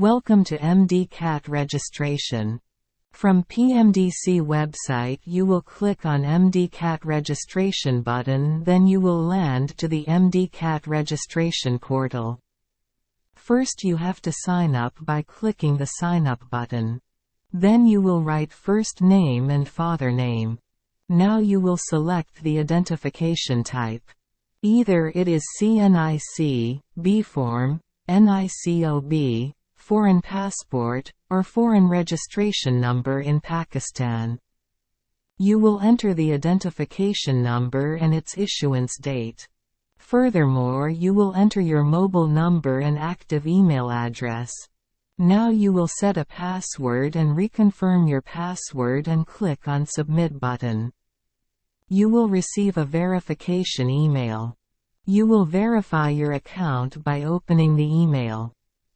Welcome to MDCAT registration. From PMDC website you will click on MDCAT registration button, then you will land to the MDCAT registration portal. First you have to sign up by clicking the sign up button. Then you will write first name and father name. Now you will select the identification type. Either it is CNIC, B-Form, NICOB, Foreign Passport, or Foreign Registration Number in Pakistan. You will enter the identification number and its issuance date. Furthermore, you will enter your mobile number and active email address. Now you will set a password and reconfirm your password and click on Submit button. You will receive a verification email. You will verify your account by opening the email.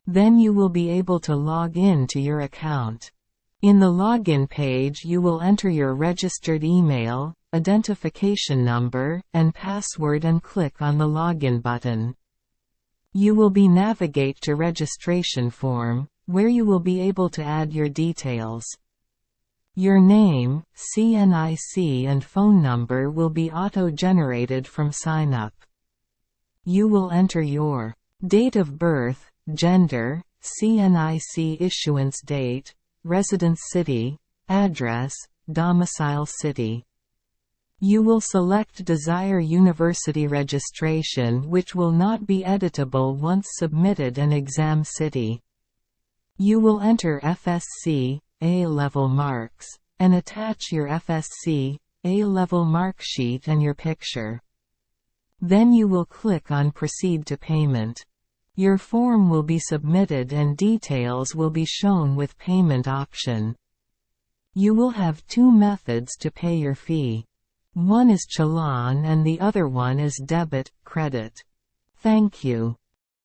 Then you will be able to log in to your account. In the login page you will enter your registered email, identification number, and password and click on the login button. You will be navigate to registration form, where you will be able to add your details. Your name, CNIC and phone number will be auto-generated from sign up. You will enter your date of birth, gender, CNIC issuance date, residence city, address, domicile city. You will select Desire University registration, which will not be editable once submitted, an exam city. You will enter FSC, A-level marks, and attach your FSC, A-level mark sheet and your picture. Then you will click on Proceed to Payment. Your form will be submitted and details will be shown with payment option. You will have two methods to pay your fee. One is Challan and the other one is debit, credit. Thank you.